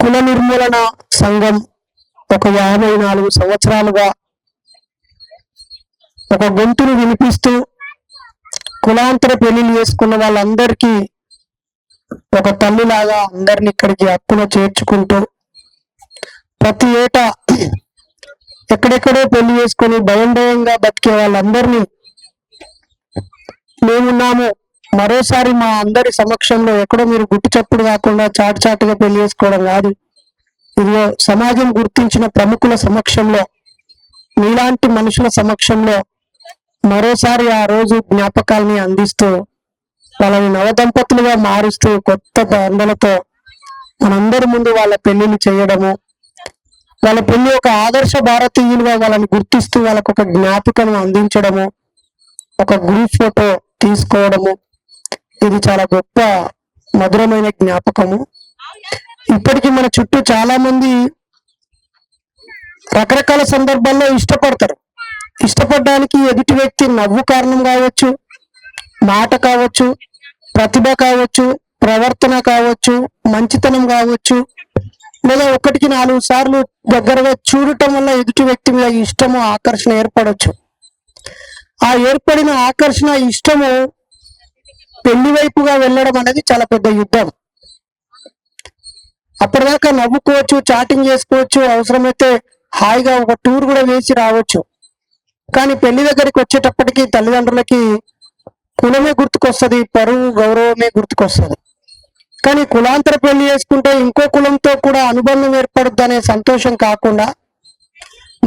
కుల నిర్మూలన సంఘం ఒక 54 సంవత్సరాలుగా ఒక గొంతును వినిపిస్తూ కులాంతర పెళ్లిళ్ళు చేసుకున్న వాళ్ళందరికీ ఒక తల్లిలాగా అందరిని ఇక్కడికి హక్కున చేర్చుకుంటూ ప్రతి ఏటా ఎక్కడెక్కడో పెళ్లి చేసుకొని భయంగా బతికే వాళ్ళందరినీ మేమున్నాము, మరోసారి మా అందరి సమక్షంలో ఎక్కడో మీరు గుట్టు చప్పుడు కాకుండా చాటుగా పెళ్లి చేసుకోవడం కాదు, ఇదిగో సమాజం గుర్తించిన ప్రముఖుల సమక్షంలో మీలాంటి మనుషుల సమక్షంలో మరోసారి ఆ రోజు జ్ఞాపకాలని అందిస్తూ వాళ్ళని నవదంపతులుగా మారుస్తూ కొత్త బంధలతో మనందరి ముందు వాళ్ళ పెళ్లిని చేయడము, వాళ్ళ పెళ్లి ఒక ఆదర్శ భారతీయులుగా వాళ్ళని గుర్తిస్తూ వాళ్ళకు ఒక జ్ఞాపికను అందించడము, ఒక గ్రూప్ ఫోటో తీసుకోవడము, ఇది చాలా గొప్ప మధురమైన జ్ఞాపకము. ఇప్పటికీ మన చుట్టూ చాలా మంది రకరకాల సందర్భాల్లో ఇష్టపడతారు. ఇష్టపడడానికి ఎదుటి వ్యక్తి నవ్వు కారణం కావచ్చు, మాట కావచ్చు, ప్రతిభ కావచ్చు, ప్రవర్తన కావచ్చు, మంచితనం కావచ్చు, లేదా 1-4 సార్లు దగ్గరగా చూడటం వల్ల ఎదుటి వ్యక్తి మీద ఇష్టము ఆకర్షణ ఏర్పడవచ్చు. ఆ ఏర్పడిన ఆకర్షణ ఇష్టము పెళ్లి వైపుగా వెళ్ళడం అనేది చాలా పెద్ద యుద్ధం. అప్పటిదాకా నవ్వుకోవచ్చు, చాటింగ్ చేసుకోవచ్చు, అవసరమైతే హాయిగా ఒక టూర్ కూడా వేసి రావచ్చు. కానీ పెళ్లి దగ్గరికి వచ్చేటప్పటికి తల్లిదండ్రులకి కులమే గుర్తుకొస్తుంది, పరువు గౌరవమే గుర్తుకొస్తుంది. కానీ కులాంతర పెళ్లి చేసుకుంటే ఇంకో కులంతో కూడా అనుబంధం ఏర్పడుద్ది అనే సంతోషం కాకుండా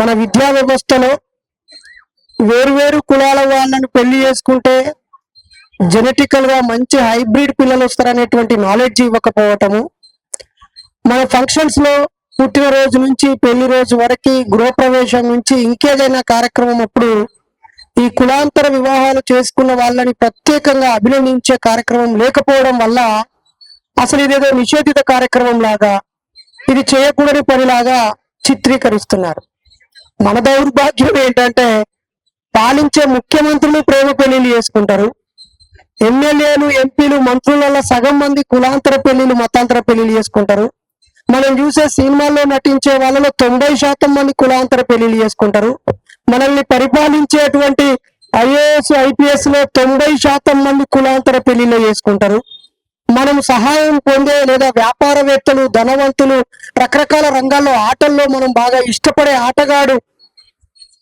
మన విద్యా వ్యవస్థలో వేరువేరు కులాల వాళ్ళను పెళ్లి చేసుకుంటే జెనెటికల్ గా మంచి హైబ్రిడ్ పిల్లలు వస్తారనేటువంటి నాలెడ్జ్ ఇవ్వకపోవటము, మన ఫంక్షన్స్ లో పుట్టినరోజు నుంచి పెళ్లి రోజు వరకు, గృహప్రవేశం నుంచి ఇంకేదైనా కార్యక్రమం అప్పుడు ఈ కులాంతర వివాహాలు చేసుకున్న వాళ్ళని ప్రత్యేకంగా అభినందించే కార్యక్రమం లేకపోవడం వల్ల అసలు ఇదేదో నిషేధిత కార్యక్రమం లాగా, ఇది చేయకూడని పనిలాగా చిత్రీకరిస్తున్నారు. మన దౌర్భాగ్యం ఏంటంటే పాలించే ముఖ్యమంత్రులు ప్రేమ పెళ్లిళ్ళు చేసుకుంటారు, ఎమ్మెల్యేలు ఎంపీలు మంత్రులలో సగం మంది కులాంతర పెళ్లిళ్ళు మతాంతర పెళ్లిళ్ళు చేసుకుంటారు. మనం చూసే సినిమాల్లో నటించే వాళ్ళలో 90% మంది కులాంతర పెళ్లిళ్ళు చేసుకుంటారు. మనల్ని పరిపాలించేటువంటి ఐఏఎస్ ఐపీఎస్ లో 90% మంది కులాంతర పెళ్లిళ్ళు చేసుకుంటారు. మనం సహాయం పొందే లేదా వ్యాపారవేత్తలు, ధనవంతులు, రకరకాల రంగాల్లో ఆటల్లో మనం బాగా ఇష్టపడే ఆటగాడు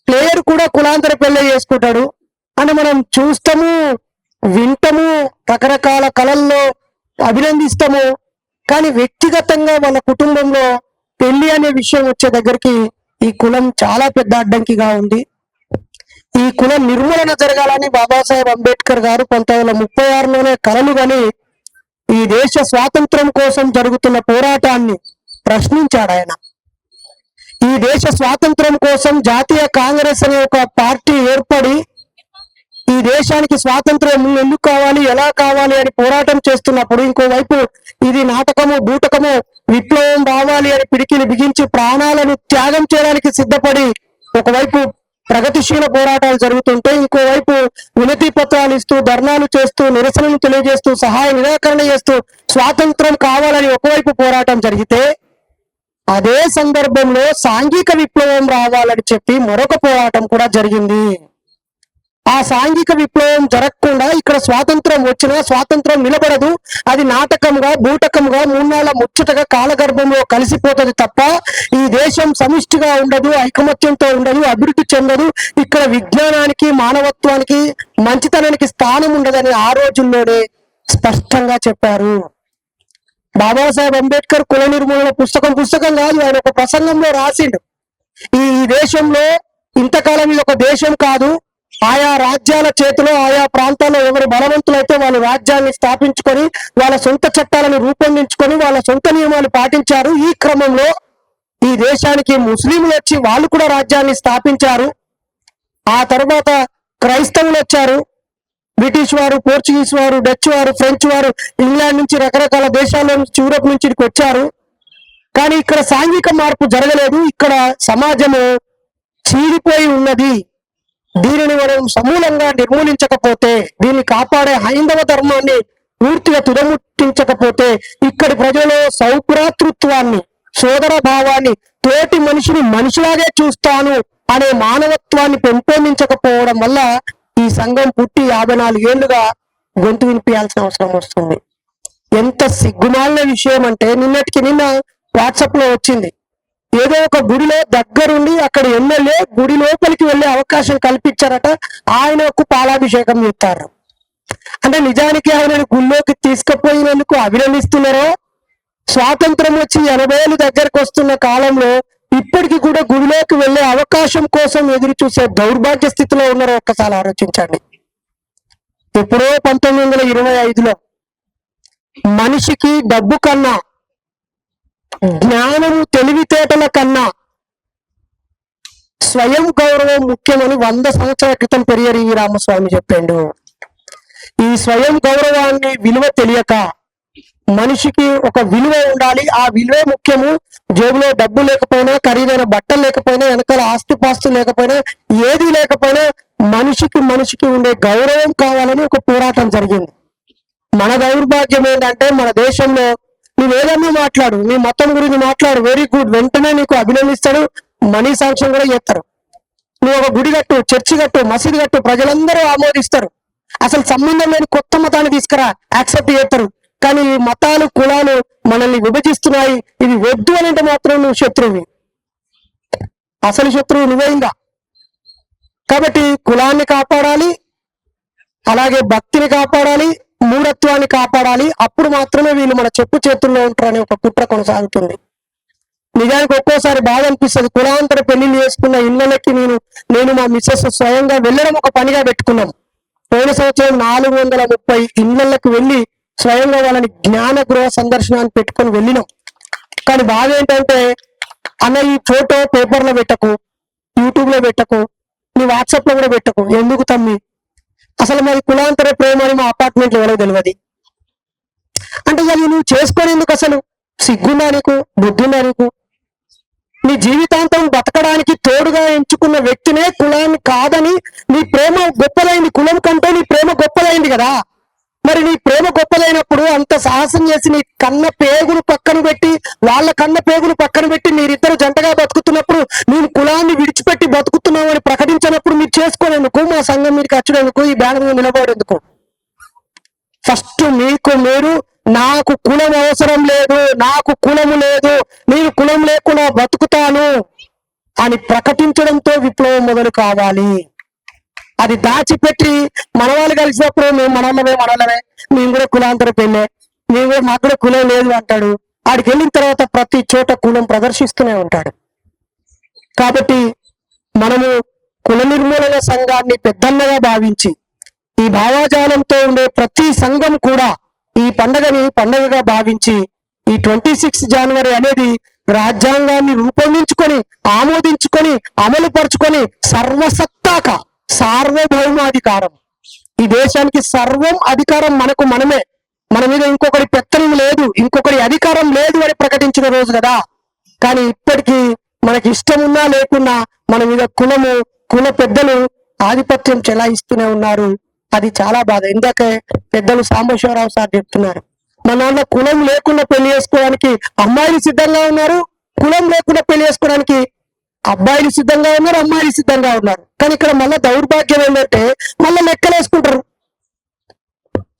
ప్లేయర్ కూడా కులాంతర పెళ్లి చేసుకుంటాడు అని మనం చూస్తాము, వింటాము, రకరకాల కళల్లో అభినందిస్తాము. కానీ వ్యక్తిగతంగా వాళ్ళ కుటుంబంలో పెళ్లి అనే విషయం వచ్చే దగ్గరికి ఈ కులం చాలా పెద్ద అడ్డంకిగా ఉంది. ఈ కులం నిర్మూలన జరగాలని బాబాసాహెబ్ అంబేద్కర్ గారు 1936లోనే కలలు కని ఈ దేశ స్వాతంత్రం కోసం జరుగుతున్న పోరాటాన్ని ప్రశ్నించాడు ఆయన. ఈ దేశ స్వాతంత్రం కోసం జాతీయ కాంగ్రెస్ అనే ఒక పార్టీ ఏర్పడి ఈ దేశానికి స్వాతంత్రం ఎందుకు కావాలి, ఎలా కావాలి అని పోరాటం చేస్తున్నప్పుడు ఇంకోవైపు ఇది నాటకము, బూటకము, విప్లవం రావాలి అని పిడికిలు బిగించి ప్రాణాలను త్యాగం చేయడానికి సిద్ధపడి ఒకవైపు ప్రగతిశీల పోరాటాలు జరుగుతుంటే ఇంకోవైపు వినతి పత్రాలు ఇస్తూ, ధర్నాలు చేస్తూ, నిరసనలు తెలియజేస్తూ, సహాయ నిరాకరణ చేస్తూ స్వాతంత్రం కావాలని ఒకవైపు పోరాటం జరిగితే అదే సందర్భంలో సాంఘిక విప్లవం రావాలని చెప్పి మరొక పోరాటం కూడా జరిగింది. ఆ సాంఘిక విప్లవం జరగకుండా ఇక్కడ స్వాతంత్రం వచ్చినా స్వాతంత్రం నిలబడదు, అది నాటకంగా, బూటకంగా, 3 నాళ్ళ ముచ్చటగా కాలగర్భంలో కలిసిపోతుంది తప్ప ఈ దేశం సమిష్టిగా ఉండదు, ఐకమత్యంతో ఉండదు, అభివృద్ధి చెందదు, ఇక్కడ విజ్ఞానానికి, మానవత్వానికి, మంచితనానికి స్థానం ఉండదని ఆ రోజుల్లోనే స్పష్టంగా చెప్పారు. బాబాసాహెబ్ అంబేద్కర్ కుల నిర్మూలన పుస్తకం కాదు, ఆయన ఒక ప్రసంగంలో రాసిండు. ఈ దేశంలో ఇంతకాలం ఇది ఒక దేశం కాదు, ఆయా రాజ్యాల చేతిలో ఆయా ప్రాంతాల్లో ఎవరు బలవంతులైతే వాళ్ళు రాజ్యాన్ని స్థాపించుకొని వాళ్ళ సొంత చట్టాలను రూపొందించుకొని వాళ్ళ సొంత నియమాలు పాటించారు. ఈ క్రమంలో ఈ దేశానికి ముస్లింలు వచ్చి వాళ్ళు కూడా రాజ్యాన్ని స్థాపించారు. ఆ తర్వాత క్రైస్తవులు వచ్చారు, బ్రిటిష్ వారు, పోర్చుగీస్ వారు, డచ్ వారు, ఫ్రెంచ్ వారు, ఇంగ్లాండ్ నుంచి, రకరకాల దేశాల నుంచి, యూరోప్ నుంచి ఇక్కడికి వచ్చారు. కానీ ఇక్కడ సాంఘిక మార్పు జరగలేదు, ఇక్కడ సమాజము చీలిపోయి ఉన్నది. దీనిని మనం సమూలంగా నిర్మూలించకపోతే, దీన్ని కాపాడే హైందవ ధర్మాన్ని పూర్తిగా తుదముట్టించకపోతే ఇక్కడి ప్రజలు సౌభ్రాతృత్వాన్ని, సోదర భావాన్ని, తోటి మనిషిని మనిషిలాగే చూస్తాను అనే మానవత్వాన్ని పెంపొందించకపోవడం వల్ల ఈ సంఘం పుట్టి 54 ఏళ్లుగా గొంతు వినిపించాల్సిన అవసరం వస్తుంది. ఎంత సిగ్గుమాలిన విషయం అంటే నిన్నటికి నిన్న వాట్సాప్ లో వచ్చింది. ఏదో ఒక గుడిలో దగ్గరుండి అక్కడ ఎమ్మెల్యే గుడి లోపలికి వెళ్లే అవకాశం కల్పించారట, ఆయనకు పాలాభిషేకం చేస్తారు. అంటే నిజానికి ఆయనను గుళ్ళోకి తీసుకుపోయినందుకు అభినందిస్తున్నారో, స్వాతంత్రం వచ్చి 80 ఏళ్ళు దగ్గరకు వస్తున్న కాలంలో ఇప్పటికీ కూడా గుడిలోకి వెళ్లే అవకాశం కోసం ఎదురు చూసే దౌర్భాగ్య స్థితిలో ఉన్నారో ఒక్కసారి ఆలోచించండి. ఎప్పుడో 1925లో మనిషికి డబ్బు కన్నా, జ్ఞానము తెలివితేటల కన్నా స్వయం గౌరవం ముఖ్యమని 100 సంవత్సరాల క్రితం పెరియర్ ఈ రామస్వామి చెప్పాడు. ఈ స్వయం గౌరవాన్ని విలువ తెలియక మనిషికి ఒక విలువ ఉండాలి, ఆ విలువే ముఖ్యము. జేబులో డబ్బు లేకపోయినా, ఖరీదైన బట్టలు లేకపోయినా, వెనకాల ఆస్తిపాస్తులు లేకపోయినా, ఏది లేకపోయినా మనిషికి ఉండే గౌరవం కావాలని ఒక పోరాటం జరిగింది. మన దౌర్భాగ్యం ఏంటంటే మన దేశంలో నువ్వేదన్నా మాట్లాడు, నీ మతం గురించి మాట్లాడు, వెరీ గుడ్, వెంటనే నీకు అభినందిస్తాడు, మనీ శాంక్షన్ కూడా చేస్తారు. నువ్వు ఒక గుడి కట్టు, చర్చి కట్టు, మసీదు కట్టు, ప్రజలందరూ ఆమోదిస్తారు. అసలు సంబంధం లేని కొత్త మతాన్ని తీసుకురా, యాక్సెప్ట్ చేస్తారు. కానీ ఈ మతాలు కులాలు మనల్ని విభజిస్తున్నాయి, ఇది వద్దు అని అంటే మాత్రం నువ్వు శత్రువుని, అసలు శత్రువు నువ్వే. ఇంకా కాబట్టి కులాన్ని కాపాడాలి, అలాగే భక్తిని కాపాడాలి, మూఢత్వాన్ని కాపాడాలి. అప్పుడు మాత్రమే వీళ్ళు మన చెప్పు చేతుల్లో ఉంటారని ఒక కుట్ర కొనసాగుతుంది. నిజానికి ఒక్కోసారి బాధ అనిపిస్తుంది. కులాంతర పెళ్లిళ్ళు చేసుకున్న ఇళ్ళకి నేను మా మిస్సెస్ స్వయంగా వెళ్ళడం ఒక పనిగా పెట్టుకున్నాం. పోయిన సంవత్సరం 430 ఇళ్ళకి వెళ్ళి స్వయంగా వాళ్ళని జ్ఞాన గృహ సందర్శనాన్ని పెట్టుకొని వెళ్ళినాం. కానీ బాధ ఏంటంటే, అన్న ఈ ఫోటో పేపర్లో పెట్టకు, యూట్యూబ్ లో పెట్టకు, నీ వాట్సాప్ లో కూడా పెట్టకు. ఎందుకు తమ్మి? అసలు మరి కులాంతర ప్రేమ అని మా అపార్ట్మెంట్ లో ఎవరో తెలియదు అంటే అది నువ్వు చేసుకొని ఎందుకు? అసలు సిగ్గుందా నీకు? బుద్ధుందా నీకు? నీ జీవితాంతం బతకడానికి తోడుగా ఎంచుకున్న వ్యక్తినే కులాన్ని కాదని, నీ ప్రేమ గొప్పదైంది, కులం కంటే నీ ప్రేమ గొప్పదైంది కదా. మరి నీ ప్రేమ గొప్పదైనప్పుడు అంత సాహసం చేసి నీ కన్న పేగులు పక్కన పెట్టి, వాళ్ళ కన్న పేగులు పక్కన పెట్టి మీరిద్దరు జంటగా బతుకుతున్నప్పుడు, నేను కులాన్ని విడిచిపెట్టి బతుకుతున్నావు అని ప్రకటించినప్పుడు మీరు చేసుకోనేందుకు, మా సంఘం మీరు ఖర్చునేందుకు, ఈ బ్యానర్ మీద నిలబడేందుకు? ఫస్ట్ మీకు మీరు నాకు కులం అవసరం లేదు, నాకు కులము లేదు, నేను కులం లేకుండా బతుకుతాను అని ప్రకటించడంతో విప్లవం మొదలు కావాలి. అది దాచిపెట్టి మనవాళ్ళు కలిసినప్పుడు మేము మనోళ్ళమే మేము కూడా కులాంతర పెళ్ళే, మేము కూడా మాకు కూడా కులం లేదు అంటాడు. ఆడికి వెళ్ళిన తర్వాత ప్రతి చోట కులం ప్రదర్శిస్తూనే ఉంటాడు. కాబట్టి మనము కుల నిర్మూలన సంఘాన్ని పెద్దన్నగా భావించి, ఈ భావాజాలంతో ఉండే ప్రతి సంఘం కూడా ఈ పండగని పండగగా భావించి, ఈ 26 జనవరి అనేది రాజ్యాంగాన్ని రూపొందించుకొని, ఆమోదించుకొని, అమలు పరుచుకొని సర్వసత్తాక సార్వభౌమాధికారం, ఈ దేశానికి సర్వం అధికారం మనకు మనమే, మన మీద ఇంకొకరి పెత్తనం లేదు, ఇంకొకరి అధికారం లేదు అని ప్రకటించిన రోజు కదా. కానీ ఇప్పటికీ మనకి ఇష్టం ఉన్నా లేకున్నా మన మీద కుల పెద్దలు ఆధిపత్యం చెలాయిస్తూనే ఉన్నారు. అది చాలా బాధ. ఇందాకే పెద్దలు సాంబశివరావు సార్ చెప్తున్నారు, మన నాన్న కులం లేకుండా పెళ్లి చేసుకోవడానికి అమ్మాయిలు సిద్ధంగా ఉన్నారు, కులం లేకుండా పెళ్లి చేసుకోవడానికి అబ్బాయిలు సిద్ధంగా ఉన్నారు, అమ్మాయిలు సిద్ధంగా ఉన్నారు. కానీ ఇక్కడ మళ్ళీ దౌర్భాగ్యం ఏంటంటే మళ్ళీ లెక్కలేసుకుంటారు.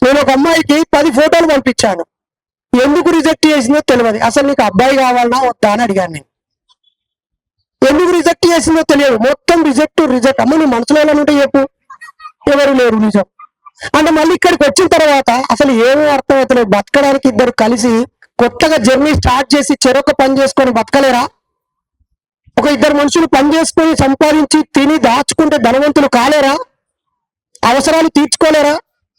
నేను ఒక అమ్మాయికి 10 ఫోటోలు పంపించాను, ఎందుకు రిజెక్ట్ చేసిందో తెలియదు. అసలు నీకు అబ్బాయి కావాలన్నా వద్దా అని అడిగాను నేను. ఎందుకు రిజెక్ట్ చేసిందో తెలియదు, మొత్తం రిజెక్ట్. అమ్మ నీ మనసులో ఎలా ఉంటే చెప్పు, ఎవరు లేరు నిజం అంటే. మళ్ళీ ఇక్కడికి వచ్చిన తర్వాత అసలు ఏమో అర్థమవుతలేదు. బతకడానికి ఇద్దరు కలిసి కొత్తగా జర్నీ స్టార్ట్ చేసి చెరొక పని చేసుకొని బతకలేరా? ఒక ఇద్దరు మనుషులు పని చేసుకొని సంపాదించి తిని దాచుకుంటే ధనవంతులు కాలేరా? అవసరాలు తీర్చుకోలేరా?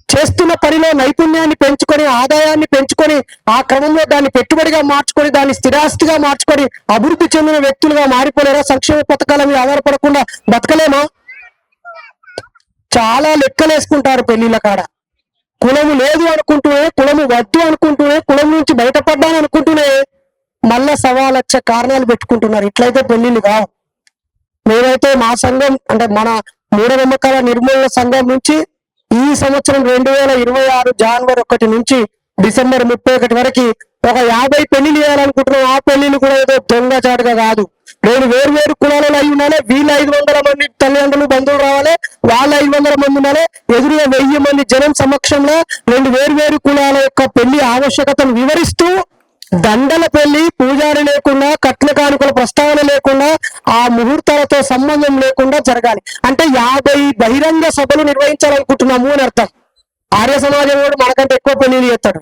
చేస్తున్న పనిలో నైపుణ్యాన్ని పెంచుకొని, ఆదాయాన్ని పెంచుకొని, ఆ క్రమంలో దాన్ని పెట్టుబడిగా మార్చుకొని, దాన్ని స్థిరాస్తిగా మార్చుకొని అభివృద్ధి చెందిన వ్యక్తులుగా మారిపోలేరా? సంక్షేమ పథకాల మీద ఆధారపడకుండా బతకలేమా? చాలా లెక్కలేసుకుంటారు పెళ్లిళ్ళ కాడ. కులము లేదు అనుకుంటూనే, కులము వద్దు అనుకుంటూనే, కులం నుంచి బయటపడ్డాను అనుకుంటూనే మళ్ళా 1,00,000 కారణాలు పెట్టుకుంటున్నారు. ఇట్లయితే పెళ్లిళ్ళు కావు. మేమైతే మా సంఘం అంటే మన మూఢనమ్మకాల నిర్మూలన సంఘం నుంచి ఈ సంవత్సరం 2026 జనవరి 1 నుంచి డిసెంబర్ 31 వరకు ఒక 50 పెళ్లిళ్ళు చేయాలనుకుంటున్నాం. ఆ పెళ్లిళ్ళు కూడా ఏదో దొంగచాటుగా కాదు. రెండు వేరు కులాలలో అయి ఉండాలి. వీళ్ళు 500 మంది తల్లిదండ్రులు బంధువులు రావాలి, వాళ్ళు 500 మంది ఉండాలి. ఎదురుగా 1000 మంది జనం సమక్షంలో రెండు వేరు కులాల యొక్క పెళ్లి ఆవశ్యకతను వివరిస్తూ దండల పెళ్లి, పూజారి లేకుండా, కట్న కానుకల ప్రస్తావన లేకుండా, ఆ ముహూర్తాలతో సంబంధం లేకుండా జరగాలి. అంటే 50 బహిరంగ సభలు నిర్వహించాలనుకుంటున్నాము అని అర్థం. ఆర్య సమాజం కూడా మనకంటే ఎక్కువ పెళ్లిళ్ళు చేస్తాడు.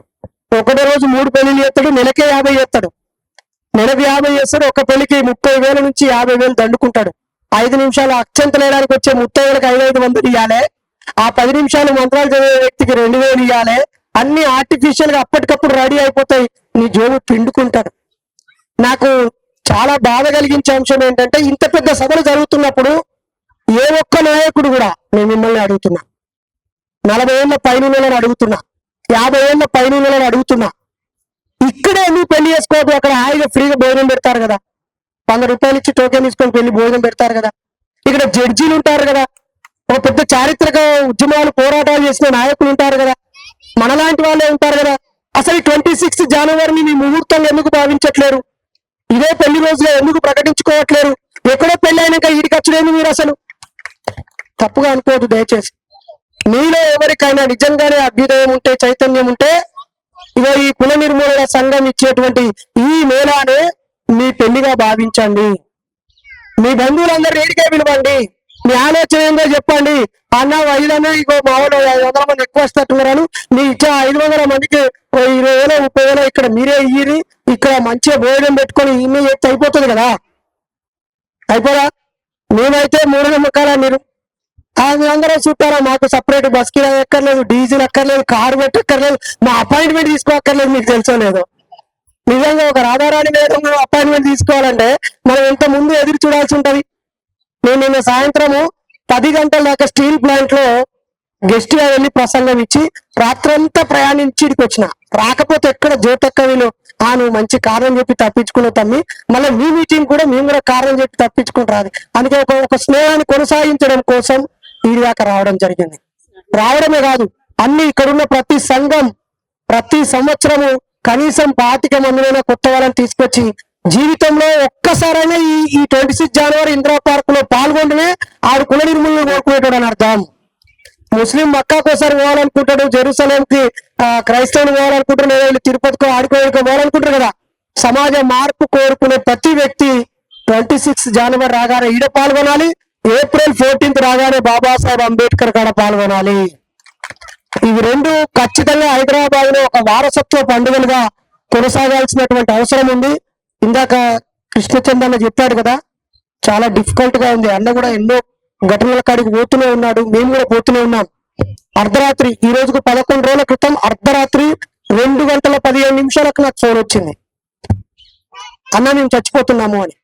ఒకటే రోజు 3 పెళ్లిళ్ళు చేస్తాడు, నెలకే 50 చేస్తాడు. నెలకు 50 చేస్తాడు. ఒక పెళ్లికి 30,000 నుంచి 50,000 దండుకుంటాడు. 5 నిమిషాలు అక్షంత లేడానికి వచ్చే ముత్తైదులకు 500 ఇవ్వాలి. ఆ 10 నిమిషాలు మంత్రాలు చదివే వ్యక్తికి 2,000 ఇవ్వాలి. అన్ని ఆర్టిఫిషియల్ గా అప్పటికప్పుడు రెడీ అయిపోతాయి. నీ జోబు పిండుకుంటాడు. నాకు చాలా బాధ కలిగించే అంశం ఏంటంటే, ఇంత పెద్ద సభలు జరుగుతున్నప్పుడు ఏ ఒక్క నాయకుడు కూడా, నేను మిమ్మల్ని అడుగుతున్నా, 40 ఏళ్ల పైన అడుగుతున్నా, 50 ఏళ్ల పైన అడుగుతున్నా, ఇక్కడే ఎందుకు పెళ్లి చేసుకోవద్దు? అక్కడ హాయిగా ఫ్రీగా భోజనం పెడతారు కదా, 100 రూపాయలు ఇచ్చి టోకెన్ తీసుకొని పెళ్లి భోజనం పెడతారు కదా. ఇక్కడ జడ్జీలు ఉంటారు కదా, ఒక పెద్ద చారిత్రక ఉద్యమాలు పోరాటాలు చేసిన నాయకులు ఉంటారు కదా, మనలాంటి వాళ్ళే ఉంటారు కదా. అసలు 26 జనవరిని మీ ముహూర్తంలో ఎందుకు భావించట్లేరు? ఇదే పెళ్లి రోజుగా ఎందుకు ప్రకటించుకోవట్లేరు? ఎక్కడో పెళ్లి అయినాక ఈడికి వచ్చలేము మీరు. అసలు తప్పుగా అనుకోవద్దు దయచేసి. మీలో ఎవరికైనా నిజంగానే అభ్యుదయం ఉంటే, చైతన్యం ఉంటే, ఇదో ఈ కుల నిర్మూలన సంఘం ఇచ్చేటువంటి ఈ మేళానే మీ పెళ్లిగా భావించండి. మీ బంధువులందరూ ఏడికే పిలవండి. మీ ఆలోచన ఏందో చెప్పండి. అన్న 500 ఇగో మా వాళ్ళు 500 మంది ఎక్కువ వస్తున్నారు. మీ ఇచ్చే 500 మందికి 20,000 30,000 ఇక్కడ మీరే ఇయ్యి, ఇక్కడ మంచిగా భోజనం పెట్టుకొని ఇన్ని చెప్తే అయిపోతుంది కదా. అయిపోదా? మేమైతే 3 నమ్మకాల మీరు అందరూ చుట్టారా? మాకు సపరేట్ బస్ కి ఎక్కర్లేదు, డీజిల్ అక్కర్లేదు, కారు పెట్టక్కర్లేదు, మా అపాయింట్మెంట్ తీసుకోక్కర్లేదు. మీకు తెలుసో లేదో, నిజంగా ఒక రాధారాణి మీద అపాయింట్మెంట్ తీసుకోవాలంటే మనం ఎంత ముందు ఎదురు చూడాల్సి ఉంటది. నేను నిన్న సాయంత్రము 10 గంటల దాకా స్టీల్ ప్లాంట్ లో గెస్ట్ గా వెళ్ళి ప్రసంగం ఇచ్చి రాత్రంతా ప్రయాణించి ఇడికి వచ్చిన. రాకపోతే ఎక్కడ జ్యోతక్క వీళ్ళు నువ్వు మంచి కారణం చెప్పి తప్పించుకున్న తమ్మి, మళ్ళీ మీ మీటింగ్ కూడా మేము కూడా కారణం చెప్పి తప్పించుకుంటారు. అందుకే ఒక స్నేహాన్ని కొనసాగించడం కోసం ఈ దాకా రావడం జరిగింది. రావడమే కాదు, అన్ని ఇక్కడున్న ప్రతి సంఘం ప్రతి సంవత్సరము కనీసం 25 మందినైనా కొత్త వాళ్ళని తీసుకొచ్చి జీవితంలో ఒక్కసారైనా ఈ 26 జనవరి ఇందిరా పార్క్ లో పాల్గొంటేనే ఆడు కుల నిర్మూలన కోరుకునేటాడు అని అర్థం. ముస్లిం మక్కాకు ఒకసారి పోవాలనుకుంటాడు, జెరూసలేంకి క్రైస్తవులు పోవాలనుకుంటారు, లేదా వీళ్ళు తిరుపతికో ఆడుకోవడానికి పోవాలనుకుంటారు కదా. సమాజ మార్పు కోరుకునే ప్రతి వ్యక్తి 26 జనవరి రాగానే ఈడ పాల్గొనాలి. ఏప్రిల్ 14 రాగానే బాబాసాహెబ్ అంబేద్కర్ కాడ పాల్గొనాలి. ఇవి రెండు ఖచ్చితంగా హైదరాబాద్ లో ఒక వారసత్వ పండుగలుగా కొనసాగాల్సినటువంటి అవసరం ఉంది. ఇందాక కృష్ణచంద్ర చెప్పాడు కదా, చాలా డిఫికల్ట్ గా ఉంది. అన్న కూడా ఎన్నో ఘటనల కాడికి పోతూనే ఉన్నాడు, మేము కూడా పోతూనే ఉన్నాం. అర్ధరాత్రి, ఈ రోజుకు 11 రోజుల క్రితం అర్ధరాత్రి 2:15 నాకు ఫోన్ వచ్చింది, అన్న మేము చచ్చిపోతున్నాము అని.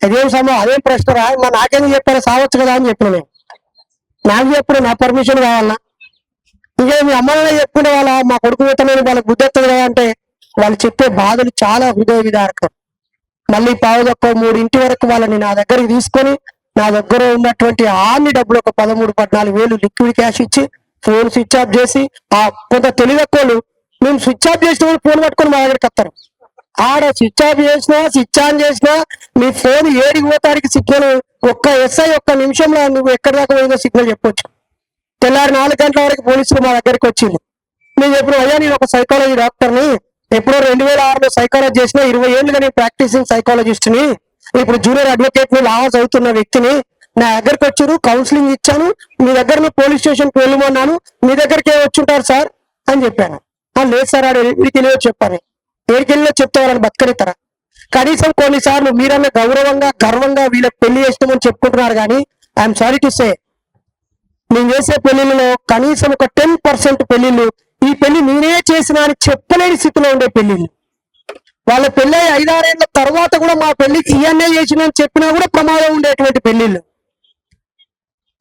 అదేం ప్రశ్న రా, నాకేం చెప్పారా, సావచ్చు కదా అని చెప్పిన. నేను నాకు చెప్పుడు నా పర్మిషన్ కావాలన్నా, ఇక మీ అమ్మలనే చెప్పుకునే వాళ్ళ మా కొడుకు పోతున్నాను వాళ్ళకి బుద్ధి వస్తుంది కదా అంటే, వాళ్ళు చెప్పే బాధలు చాలా హృదయ విదారకం. మళ్ళీ 2:15 వరకు వాళ్ళని నా దగ్గరికి తీసుకొని, నా దగ్గర ఉన్నటువంటి అన్ని డబ్బులు ఒక 13-14 వేలు లిక్విడ్ క్యాష్ ఇచ్చి ఫోన్ స్విచ్ ఆఫ్ చేసి, కొంత తెలియకోళ్ళు మేము స్విచ్ ఆఫ్ చేసిన ఫోన్ పట్టుకొని మా దగ్గరికి వస్తారు. ఆడ స్విచ్ ఆఫ్ చేసినా స్విచ్ ఆన్ చేసినా మీ ఫోన్ ఏడికి పోతానికి సిగ్నల్ ఒక్క SI ఒక్క నిమిషంలో నువ్వు ఎక్కడి దాకా పోయిందో సిగ్నల్ చెప్పొచ్చు. తెల్లారి 4 గంటల వరకు పోలీసులు మా దగ్గరికి వచ్చింది. నేను చెప్పిన, అయ్యా నేను ఒక సైకాలజీ డాక్టర్ని, ఎప్పుడో 2006లో సైకాలజీ చేసిన, 20 ఏళ్ళుగా నేను ప్రాక్టీసింగ్ సైకాలజిస్ట్ ని, ఇప్పుడు జూనియర్ అడ్వకేట్ ని, లాస్ అవుతున్న వ్యక్తిని. నా దగ్గరికి వచ్చారు, కౌన్సిలింగ్ ఇచ్చాను, మీ దగ్గర పోలీస్ స్టేషన్ కి వెళ్ళమన్నాను, మీ దగ్గరికి వచ్చుంటారు సార్ అని చెప్పాను. లేదు సార్ ఆడు ఎడికి వెళ్ళో చెప్పాను. ఎడికి వెళ్ళో చెప్తే వాళ్ళని బతకనిస్తారా? కనీసం కొన్నిసార్లు మీరన్నా గౌరవంగా గర్వంగా వీళ్ళకి పెళ్లి చేస్తామని చెప్పుకుంటున్నారు, కానీ ఐఎమ్ సారీ టు సే, నేను చేసే పెళ్లిళ్ళలో కనీసం ఒక 10% పెళ్లిళ్ళు ఈ పెళ్లి నేనే చేసిన అని చెప్పలేని స్థితిలో ఉండే పెళ్లిళ్ళు. వాళ్ళ పెళ్లి 5-6 ఏళ్ల తర్వాత కూడా మా పెళ్లికి ఈయన్నే చేసిన అని చెప్పినా కూడా ప్రమాదం ఉండేటువంటి పెళ్లిళ్ళు.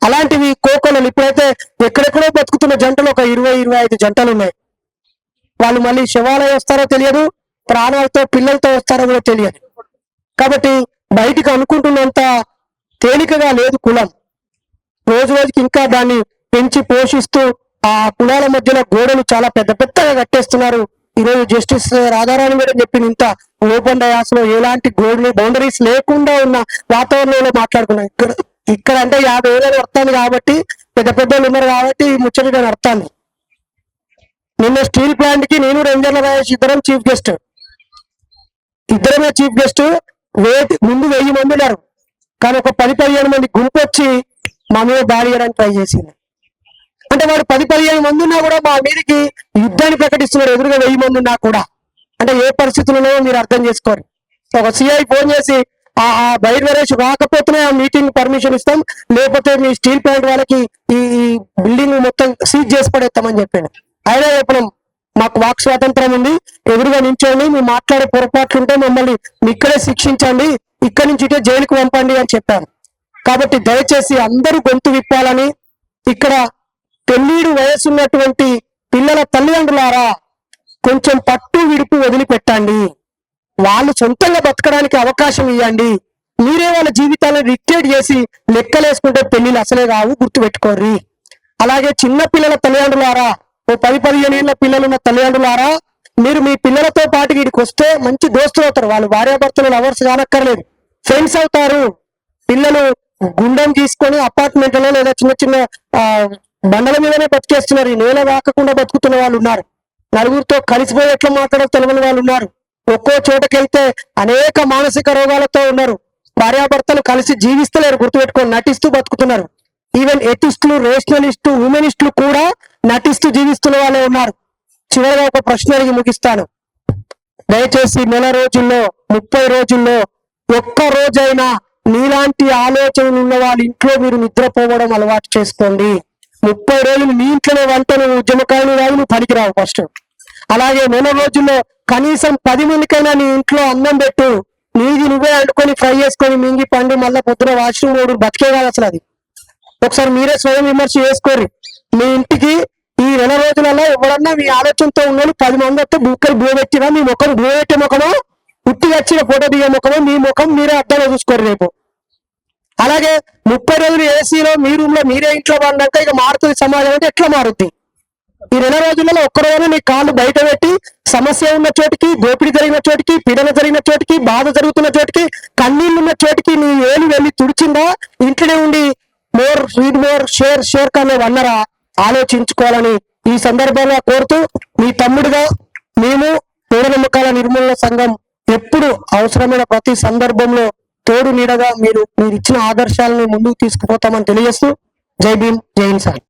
అలాంటివి కోకొనలు. ఇప్పుడైతే ఎక్కడెక్కడో బతుకుతున్న జంటలు ఒక 20-25 జంటలు ఉన్నాయి. వాళ్ళు మళ్ళీ శివాలయం వస్తారో తెలియదు, ప్రాణాలతో పిల్లలతో వస్తారో కూడా తెలియదు. కాబట్టి బయటికి అనుకుంటున్నంత తేలికగా లేదు కులం. రోజు రోజుకి ఇంకా దాన్ని పెంచి పోషిస్తూ ఆ కులాల మధ్యలో గోడలు చాలా పెద్ద పెద్దగా కట్టేస్తున్నారు. ఈరోజు జస్టిస్ రాధారాణి మేడం చెప్పింది, ఇంత ఓపెన్ డయాస్ లో ఎలాంటి బౌండరీస్ లేకుండా ఉన్న వాతావరణంలో మాట్లాడుకున్నాం. ఇక్కడ అంటే 50,000 నడుస్తుంది కాబట్టి, పెద్ద పెద్దలు ఉన్నారు కాబట్టి ముచ్చట నడుస్తుంది. నిన్న స్టీల్ ప్లాంట్ కి నేను రంజర్ల రాజేష్ ఇద్దరమే చీఫ్ గెస్ట్. ముందు 1000 మంది ఉన్నారు, కానీ ఒక 10-15 మంది గుంపు వచ్చి మా మీద దాడి చేయడానికి ట్రై చేసింది. అంటే వాడు 10-15 మంది ఉన్నా కూడా మా మీదకి యుద్ధాన్ని ప్రకటిస్తున్నాడు, ఎదురుగా 1000 మంది ఉన్నా కూడా. అంటే ఏ పరిస్థితుల్లో మీరు అర్థం చేసుకోరు. ఒక సిఐ ఫోన్ చేసి ఆ బయట నరేష్ రాకపోతేనే ఆ మీటింగ్ పర్మిషన్ ఇస్తాం, లేకపోతే మీ స్టీల్ ప్లాంట్ వాళ్ళకి ఈ బిల్డింగ్ మొత్తం సీజ్ చేసి పడేస్తామని చెప్పాను. అయినా చెప్పడం మాకు వాక్ స్వాతంత్రం ఉంది, ఎదురుగా నించోండి, మేము మాట్లాడే పొరపాట్లు ఉంటే మమ్మల్ని ఇక్కడే శిక్షించండి, ఇక్కడి నుంచి ఇటే జైలుకు పంపండి అని చెప్పాను. కాబట్టి దయచేసి అందరూ గొంతు విప్పాలని, ఇక్కడ పెళ్ళీడు వయసున్నటువంటి పిల్లల తల్లిదండ్రులారా కొంచెం పట్టు విడుపు వదిలిపెట్టండి, వాళ్ళు సొంతంగా బతకడానికి అవకాశం ఇవ్వండి. మీరే వాళ్ళ జీవితాలను డిక్టేట్ చేసి లెక్కలేసుకుంటే పెళ్లిళ్ళు అసలే కావు, గుర్తుపెట్టుకోర్రి. అలాగే చిన్న పిల్లల తల్లిదండ్రులారా, ఓ 10-15 ఏళ్ల పిల్లలున్న తల్లిదండ్రులారా, మీరు మీ పిల్లలతో పాటు వీడికి వస్తే మంచి దోస్తులు అవుతారు. వాళ్ళు భార్యాభర్తలు లవర్స్ కానక్కర్లేదు, ఫ్రెండ్స్ అవుతారు. పిల్లలు గుండం తీసుకొని అపార్ట్మెంట్లలో లేదా చిన్న చిన్న బండల మీదనే బతికేస్తున్నారు. ఈ నేల రాకుండా బతుకుతున్న వాళ్ళు ఉన్నారు. నలుగురితో కలిసిపోయి ఎట్లా మాట్లాడో తెలియని వాళ్ళు ఉన్నారు. ఒక్కో చోటకెళ్తే అనేక మానసిక రోగాలతో ఉన్నారు. భార్యాభర్తలు కలిసి జీవిస్తలేరు, గుర్తుపెట్టుకొని నటిస్తూ బతుకుతున్నారు. ఈవెన్ ఎథిస్టులు, రేషనలిస్టు, హ్యూమనిస్టులు కూడా నటిస్తూ జీవిస్తున్న వాళ్ళే ఉన్నారు. చివరిగా ఒక ప్రశ్న అడిగి ముగిస్తాను. దయచేసి 1 రోజుల్లో 30 రోజుల్లో ఒక్క రోజైనా నీలాంటి ఆలోచనలు ఉన్న వాళ్ళ ఇంట్లో మీరు నిద్రపోవడం అలవాటు చేసుకోండి. 30 రోజులు నీ ఇంట్లోనే వంట, నువ్వు ఉద్యమకాలను రావు, నువ్వు పనికిరావు ఫస్ట్. అలాగే 1 రోజుల్లో కనీసం 10 మందికైనా నీ ఇంట్లో అన్నం పెట్టు, నీది నువ్వే వండుకొని ఫ్రై చేసుకొని మింగి పండు మళ్ళీ పొద్దున వాష్రూమ్ ఓడు బతికే కాదు అసలు అది. ఒకసారి మీరే స్వయం విమర్శ చేసుకోరు. మీ ఇంటికి ఈ 1 రోజులలో ఎవరన్నా మీ ఆలోచనతో ఉన్నాడు 10 మంది వస్తే బుక్కలు బువ పెట్టినా, మీ ముఖం బువ పెట్టే ముఖమో, ఉట్టి వచ్చిన ఫోటో దిగే ముఖమో, మీ ముఖం మీరే అర్థంలో చూసుకోరు రేపు. అలాగే 30 రోజులు ఏసీలో మీ రూమ్ లో మీరే ఇంట్లో పడినాక ఇక మారుతుంది సమాజం అంటే ఎట్లా మారుద్ది? ఈ 2 రోజులలో ఒక్కరోజు నీ కాళ్ళు బయట పెట్టి, సమస్య ఉన్న చోటికి, దోపిడీ జరిగిన చోటికి, పీడన జరిగిన చోటికి, బాధ జరుగుతున్న చోటికి, కన్నీళ్లు ఉన్న చోటికి నీ ఏలు వెళ్ళి తుడిచిందా? ఇంట్లోనే ఉండి మోర్ రీడ్ మోర్ షేర్ కానీ అన్నరా? ఆలోచించుకోవాలని ఈ సందర్భంగా కోరుతూ, మీ తమ్ముడుగా మేము మూఢనమ్మకాల నిర్మూలన సంఘం ఎప్పుడు అవసరమైన ప్రతి సందర్భంలో తోడు నీడగా మీరు ఇచ్చిన ఆదర్శాలను ముందుకు తీసుకుపోతామని తెలియజేస్తూ, జై భీమ్, జై హింద్ సార్.